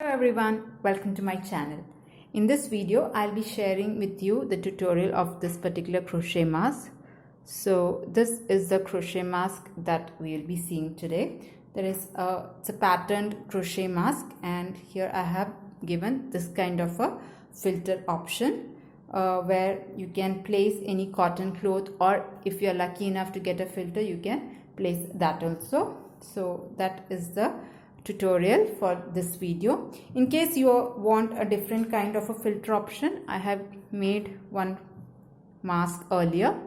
Hello everyone, welcome to my channel. In this video, I'll be sharing with you the tutorial of this particular crochet mask. So this is the crochet mask that we will be seeing today. It's a patterned crochet mask, and here I have given this kind of a filter option where you can place any cotton cloth, or if you're lucky enough to get a filter, you can place that also. So that is the tutorial for this video. In case you want a different kind of a filter option, I have made one mask earlier.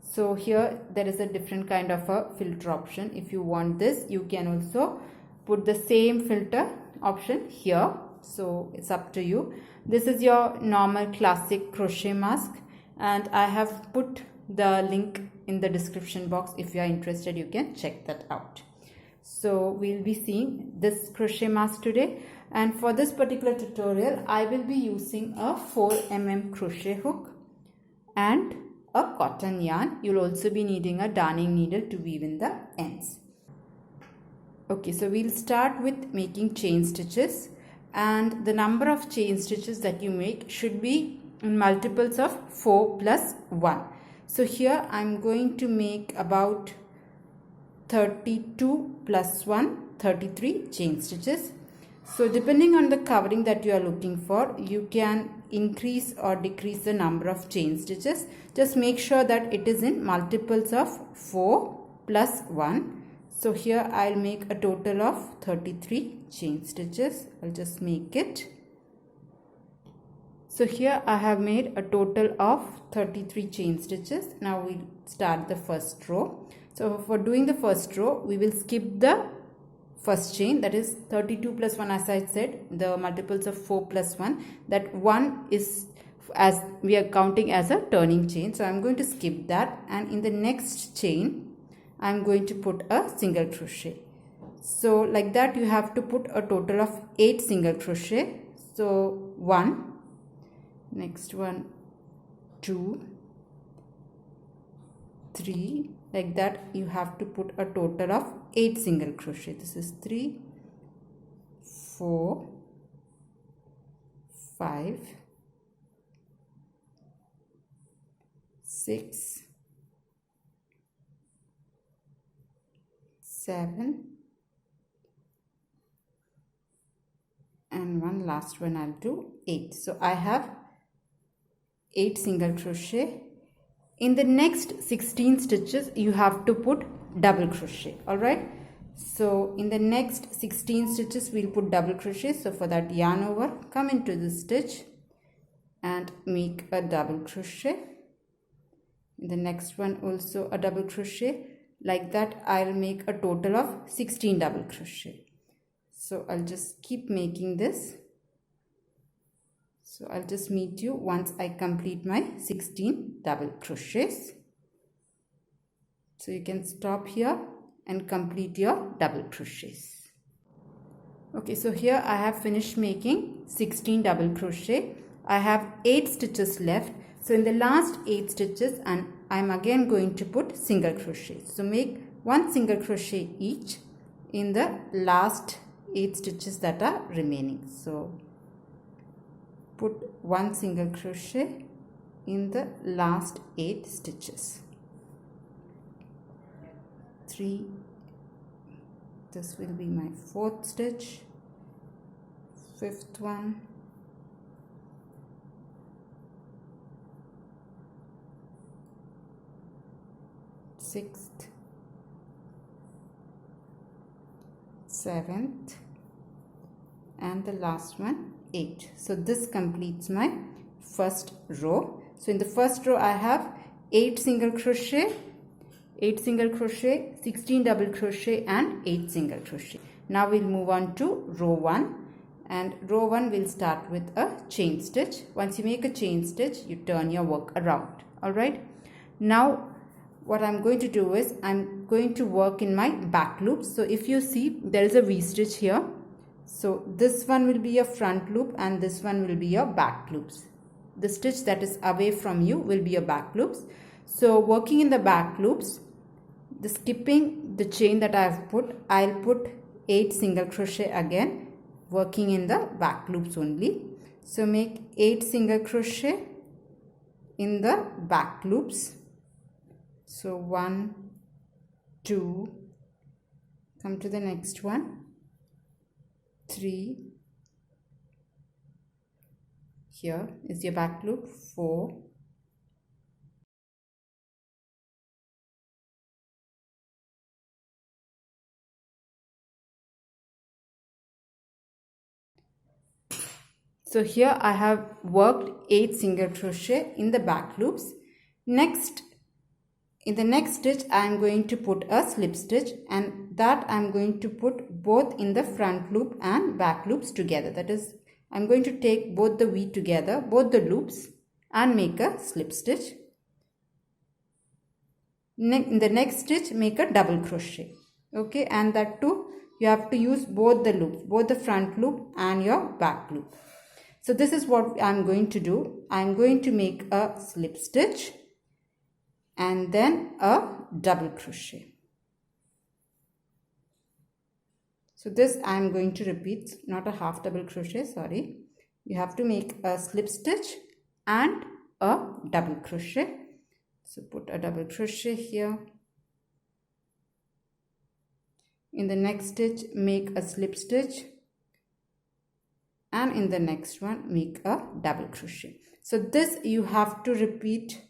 So here there is a different kind of a filter option. If you want this, you can also put the same filter option here. So it's up to you. This is your normal classic crochet mask, and I have put the link in the description box. If you are interested, you can check that out. So we'll be seeing this crochet mask today, and for this particular tutorial I will be using a 4mm crochet hook and a cotton yarn. You'll also be needing a darning needle to weave in the ends. Okay, so we'll start with making chain stitches, and the number of chain stitches that you make should be in multiples of 4 plus 1. So here I'm going to make about 32 plus 1, 33 chain stitches. So depending on the covering that you are looking for, you can increase or decrease the number of chain stitches. Just make sure that it is in multiples of 4 plus 1. So here I'll make a total of 33 chain stitches. I'll just make it. So here I have made a total of 33 chain stitches. Now we'll start the first row. So for doing the first row, we will skip the first chain, that is 32 plus 1, as I said, the multiples of 4 plus 1. That 1 is, as we are counting as a turning chain. So I'm going to skip that, and in the next chain, I'm going to put a single crochet. So like that, you have to put a total of 8 single crochet. So 1, next one, 2, 3, like that you have to put a total of 8 single crochet. This is 3, 4, 5, 6, 7, and one last one I'll do 8. So I have 8 single crochet. In the next 16 stitches, you have to put double crochet. Alright, so in the next 16 stitches, we'll put double crochet. So for that, yarn over, come into the stitch and make a double crochet. In the next one, also a double crochet. Like that, I'll make a total of 16 double crochet. So I'll just keep making this. So I'll just meet you once I complete my 16 double crochets. So you can stop here and complete your double crochets. Okay, so here I have finished making 16 double crochet. I have 8 stitches left. So in the last 8 stitches, and I'm again going to put single crochet. So make 1 single crochet each in the last 8 stitches that are remaining. So put 1 single crochet in the last 8 stitches. 3, this will be my 4th stitch, 5th one, 6th, 7th, and the last one 8. So this completes my first row. So in the first row I have 8 single crochet, 8 single crochet, 16 double crochet and 8 single crochet. Now we'll move on to row 1, and row 1 will start with a chain stitch. Once you make a chain stitch, you turn your work around. Alright, now what I'm going to do is I'm going to work in my back loops. So if you see, there is a V-stitch here. So this one will be your front loop and this one will be your back loops. The stitch that is away from you will be your back loops. So working in the back loops, skipping the chain that I have put, I'll put 8 single crochet again working in the back loops only. So make 8 single crochet in the back loops. So 1, 2, come to the next one, 3, here is your back loop, 4, 5. So here I have worked 8 single crochet in the back loops. Next, in the next stitch I am going to put a slip stitch, and that I am going to put both in the front loop and back loops together. That is, I am going to take both the V together, both the loops, and make a slip stitch. In the next stitch make a double crochet. Okay, and that too you have to use both the loops, both the front loop and your back loop. So this is what I am going to do. I am going to make a slip stitch and then a double crochet. So this I am going to repeat, not a half double crochet, sorry. You have to make a slip stitch and a double crochet. So put a double crochet here. In the next stitch make a slip stitch, and in the next one make a double crochet. So this you have to repeat,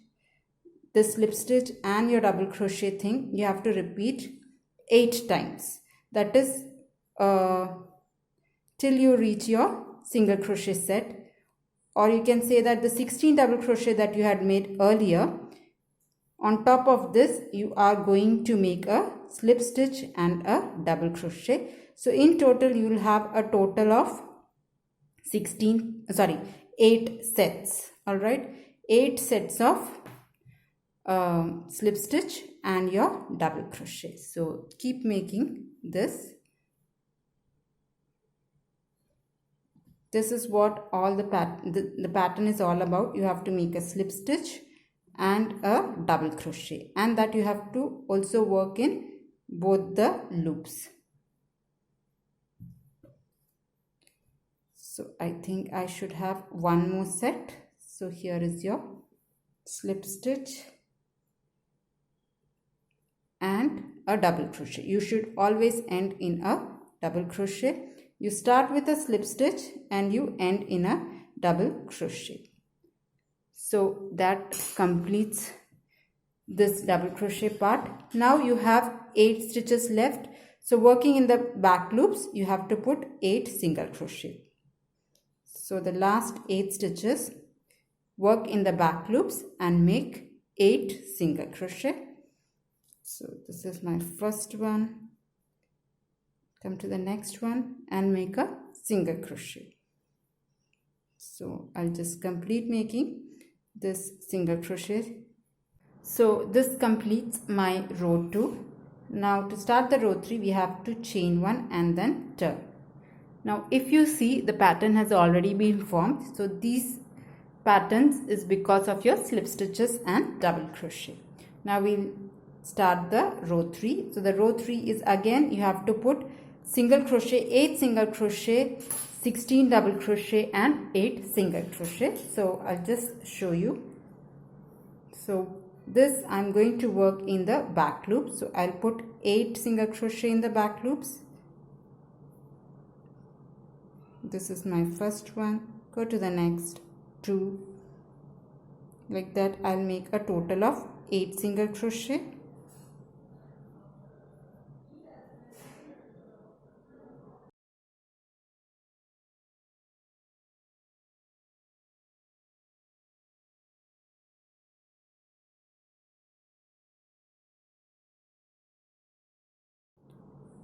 the slip stitch and your double crochet thing you have to repeat 8 times. That is till you reach your single crochet set, or you can say that the 16 double crochet that you had made earlier, on top of this you are going to make a slip stitch and a double crochet. So in total you will have a total of 8 sets. All right, 8 sets of slip stitch and your double crochet. So keep making this. This is what all the pattern is all about. You have to make a slip stitch and a double crochet, and that you have to also work in both the loops. So I think I should have one more set. So here is your slip stitch and a double crochet. You should always end in a double crochet. You start with a slip stitch and you end in a double crochet. So that completes this double crochet part. Now you have 8 stitches left. So working in the back loops, you have to put 8 single crochet. So the last 8 stitches, work in the back loops and make 8 single crochet. So this is my first one. Come to the next one and make a single crochet. So I'll just complete making this single crochet. So this completes my row 2. Now to start the row 3, we have to chain 1 and then turn. Now if you see, the pattern has already been formed. So these patterns is because of your slip stitches and double crochet. Now we'll start the row 3. So the row 3 is, again you have to put single crochet, 8 single crochet, 16 double crochet and 8 single crochet. So I'll just show you. So this I'm going to work in the back loop. So I'll put 8 single crochet in the back loops. This is my first one. Go to the next 2. Like that I'll make a total of 8 single crochet.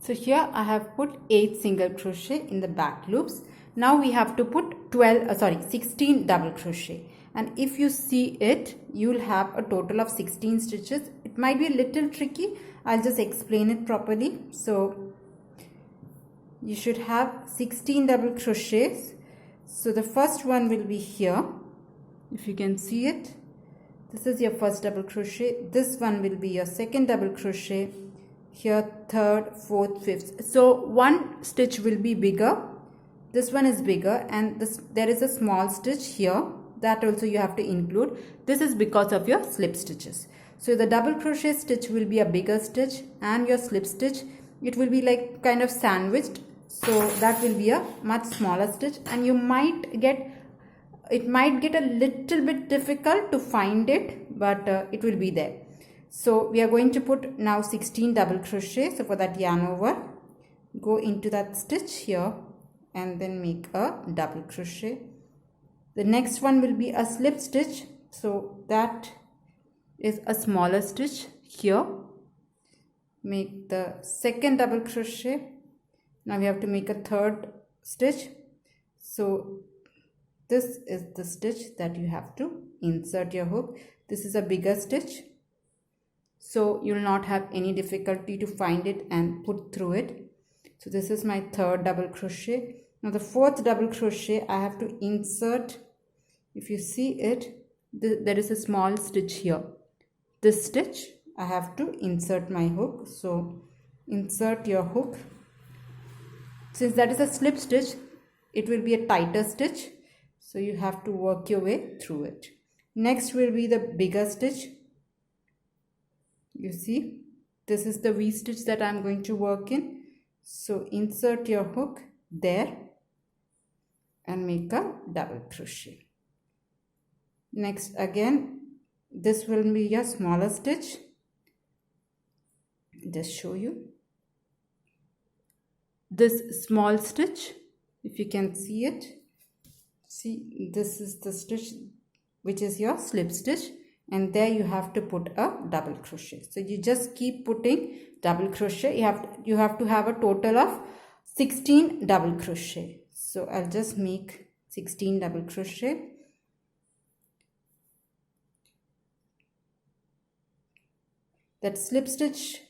So here I have put 8 single crochet in the back loops. Now we have to put 16 double crochet, and if you see it, you will have a total of 16 stitches. It might be a little tricky. I'll just explain it properly. So you should have 16 double crochets. So the first one will be here. If you can see it, this is your first double crochet. This one will be your second double crochet. Here third, fourth, fifth. So one stitch will be bigger this one is bigger, and there is a small stitch here, that also you have to include. This is because of your slip stitches. So the double crochet stitch will be a bigger stitch, and your slip stitch, it will be like kind of sandwiched, so that will be a much smaller stitch, and it might get a little bit difficult to find it, but it will be there. So we are going to put now 16 double crochet. So for that, yarn over, go into that stitch here and then make a double crochet. The next one will be a slip stitch, so that is a smaller stitch here. Make the second double crochet. Now we have to make a third stitch. So this is the stitch that you have to insert your hook. This is a bigger stitch, so you will not have any difficulty to find it and put through it. So this is my third double crochet. Now the fourth double crochet, I have to insert, if you see it, there is a small stitch here. This stitch, I have to insert my hook. So insert your hook. Since that is a slip stitch, it will be a tighter stitch, so you have to work your way through it. Next will be the bigger stitch. You see, this is the V stitch that I am going to work in. So insert your hook there and make a double crochet. Next, again, this will be a smaller stitch. Just show you this small stitch, if you can see it. See, this is the stitch which is your slip stitch, and there you have to put a double crochet. So you just keep putting double crochet. You have to have a total of 16 double crochet. So I'll just make 16 double crochet. That slip stitch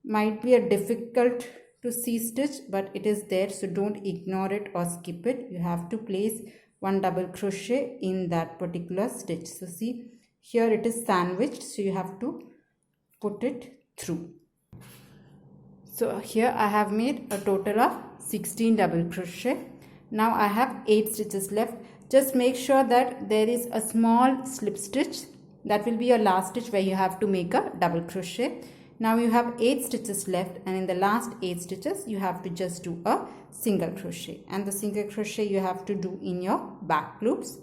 might be a difficult to see stitch, but it is there, so don't ignore it or skip it. You have to place one double crochet in that particular stitch. So see, here it is sandwiched, so you have to put it through. So here I have made a total of 16 double crochet. Now I have 8 stitches left. Just make sure that there is a small slip stitch. That will be your last stitch where you have to make a double crochet. Now you have 8 stitches left, and in the last 8 stitches you have to just do a single crochet, and the single crochet you have to do in your back loops.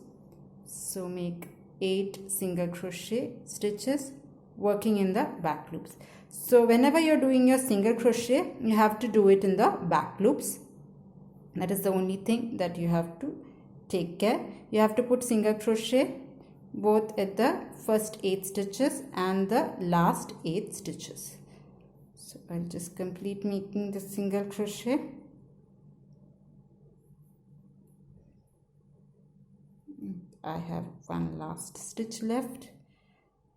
So make 8 single crochet stitches working in the back loops. So whenever you're doing your single crochet, you have to do it in the back loops. That is the only thing that you have to take care. You have to put single crochet both at the first 8 stitches and the last 8 stitches. So I'll just complete making the single crochet. I have one last stitch left.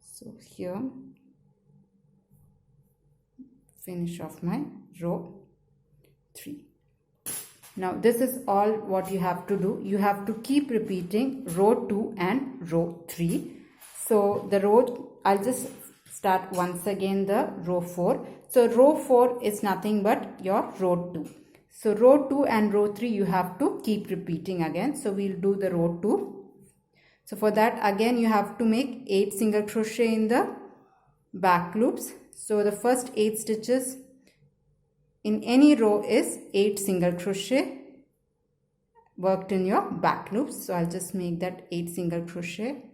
So here, finish off my row 3. Now this is all what you have to do. You have to keep repeating row 2 and row 3. So the row, I'll just start once again the row 4. So row 4 is nothing but your row 2. So row 2 and row 3 you have to keep repeating again. So we'll do the row 2. So for that, again you have to make 8 single crochet in the back loops. So the first 8 stitches in any row is 8 single crochet worked in your back loops. So I'll just make that 8 single crochet.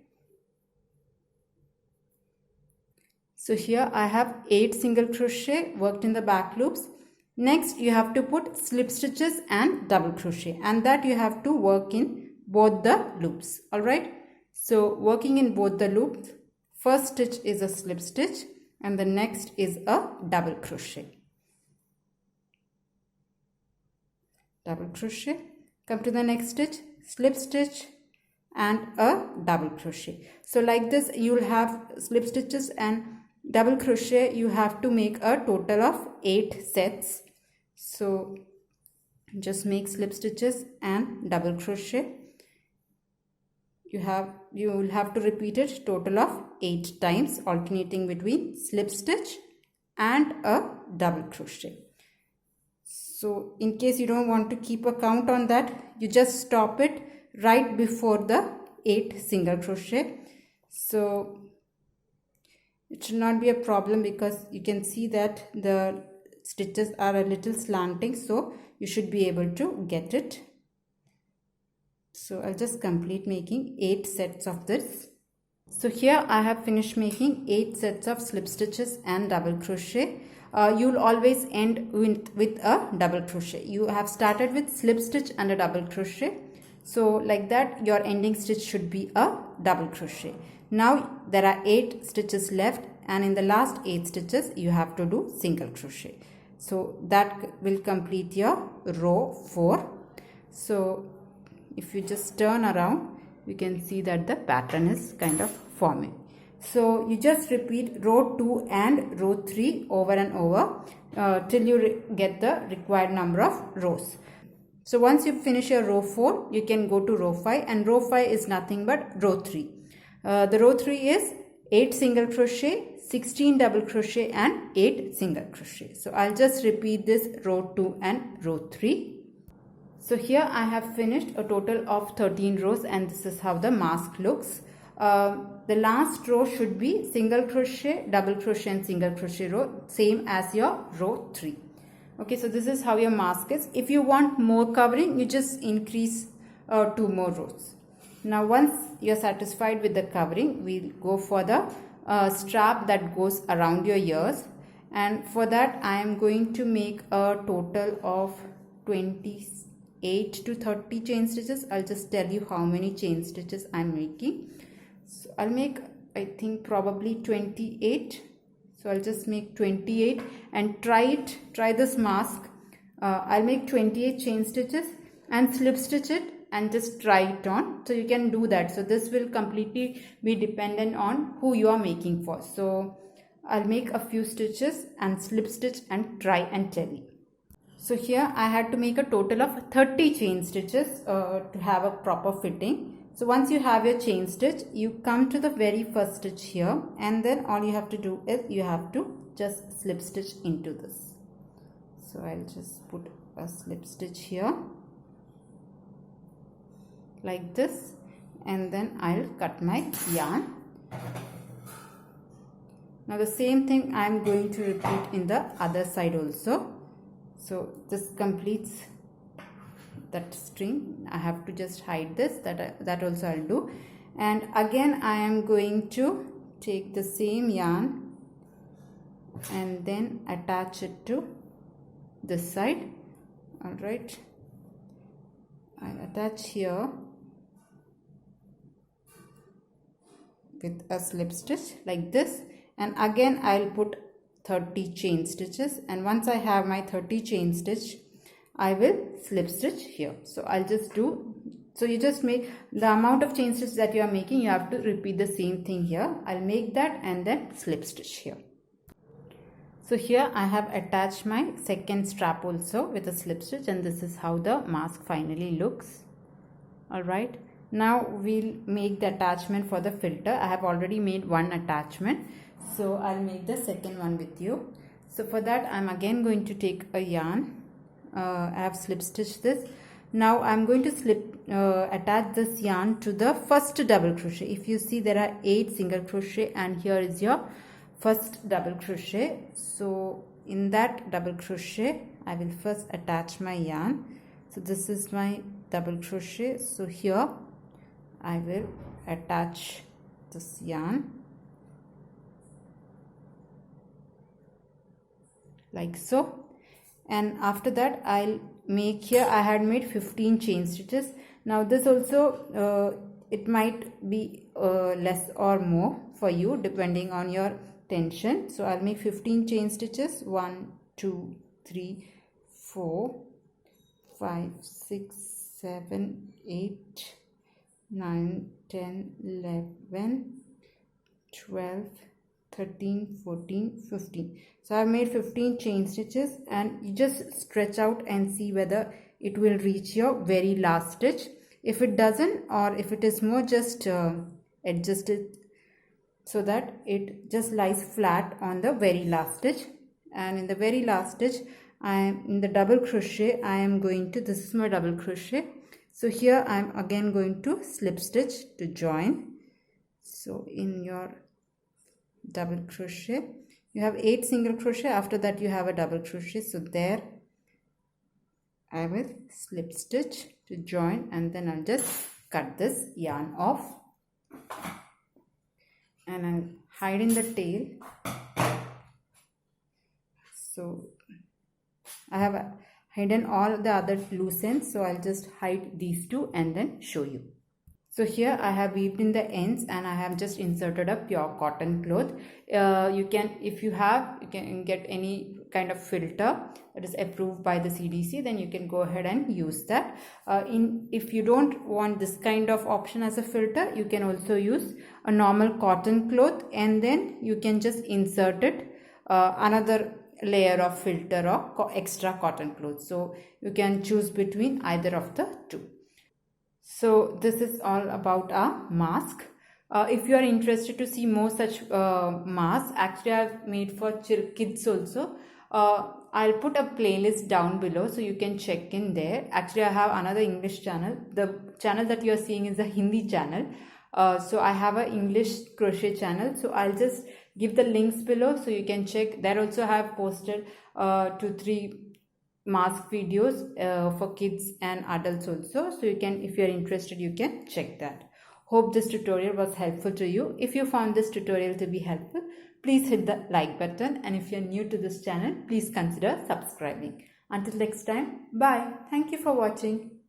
So here I have 8 single crochet worked in the back loops. Next you have to put slip stitches and double crochet, and that you have to work in both the loops. Alright, so working in both the loops, first stitch is a slip stitch and the next is a double crochet. Double crochet, come to the next stitch, slip stitch and a double crochet. So like this you will have slip stitches and double crochet. You have to make a total of 8 sets. So just make slip stitches and double crochet. You will have to repeat it total of 8 times, alternating between slip stitch and a double crochet. So in case you don't want to keep a count on that, you just stop it right before the 8 single crochet. So it should not be a problem because you can see that the stitches are a little slanting, so you should be able to get it. So I'll just complete making 8 sets of this. So here I have finished making 8 sets of slip stitches and double crochet. You'll always end with a double crochet. You have started with slip stitch and a double crochet. So like that, your ending stitch should be a double crochet. Now there are 8 stitches left, and in the last 8 stitches you have to do single crochet. So that will complete your row 4. So if you just turn around, you can see that the pattern is kind of forming. So you just repeat row 2 and row 3 over and over till you get the required number of rows. So once you finish your row 4, you can go to row 5, and row 5 is nothing but row 3. The row 3 is 8 single crochet, 16 double crochet and 8 single crochet. So I'll just repeat this row 2 and row 3. So here I have finished a total of 13 rows, and this is how the mask looks. The last row should be single crochet, double crochet and single crochet row, same as your row 3. Okay, so this is how your mask is. If you want more covering, you just increase 2 more rows. Now once you're satisfied with the covering, we'll go for the strap that goes around your ears, and for that I am going to make a total of 28 to 30 chain stitches. I'll just tell you how many chain stitches I'm making. So I'll make, I think, probably 28. So I'll just make 28 and try this mask. I'll make 28 chain stitches and slip stitch it and just try it on. So you can do that. So this will completely be dependent on who you are making for. So I'll make a few stitches and slip stitch and try and tell you. So here I had to make a total of 30 chain stitches to have a proper fitting. So once you have your chain stitch, you come to the very first stitch here, and then all you have to do is you have to just slip stitch into this. So I'll just put a slip stitch here like this, and then I'll cut my yarn. Now the same thing I'm going to repeat in the other side also. So this completes that string. I have to just hide this, that also I'll do. And again I am going to take the same yarn and then attach it to this side. All right, I'll attach here with a slip stitch like this, and again I'll put 30 chain stitches, and once I have my 30 chain stitch, I will slip stitch here. So I'll just do, so you just make the amount of chain stitch that you are making, you have to repeat the same thing here. I'll make that and then slip stitch here. So here I have attached my second strap also with a slip stitch, and this is how the mask finally looks. All right, now we'll make the attachment for the filter. I have already made one attachment, so I'll make the second one with you. So for that I'm again going to take a yarn. I have slip stitched this. Now I'm going to attach this yarn to the first double crochet. If you see, there are 8 single crochet, and here is your first double crochet. So in that double crochet I will first attach my yarn. So this is my double crochet. So here I will attach this yarn like so. And after that I'll make, here I had made 15 chain stitches. Now this also it might be less or more for you depending on your tension. So I'll make 15 chain stitches. 1 2 3 4 5 6 7 8 9 10 11 12 13 14 15. So I made 15 chain stitches, and you just stretch out and see whether it will reach your very last stitch. If it doesn't, or if it is more, just adjust it so that it just lies flat on the very last stitch. And in the very last stitch I am in the double crochet. I am going to, this is my double crochet. So here I am again going to slip stitch to join. So in your double crochet, you have 8 single crochet. After that you have a double crochet. So there I will slip stitch to join, and then I'll just cut this yarn off, and I'll hide in the tail. So I have hidden all the other loose ends, so I'll just hide these two and then show you. So here I have weaved in the ends, and I have just inserted a pure cotton cloth. You can, if you have, you can get any kind of filter that is approved by the CDC, then you can go ahead and use that. If you don't want this kind of option as a filter, you can also use a normal cotton cloth, and then you can just insert it another layer of filter or extra cotton cloth. So you can choose between either of the two. So this is all about our mask. If you are interested to see more such masks, actually I have made for kids also. I'll put a playlist down below so you can check in there. Actually I have another English channel. The channel that you are seeing is a Hindi channel. So I have an English crochet channel. So I'll just give the links below so you can check. There also I have posted 2-3 mask videos for kids and adults also. So you can, if you are interested, you can check that. Hope this tutorial was helpful to you. If you found this tutorial to be helpful, please hit the like button, and if you are new to this channel, please consider subscribing. Until next time, bye. Thank you for watching.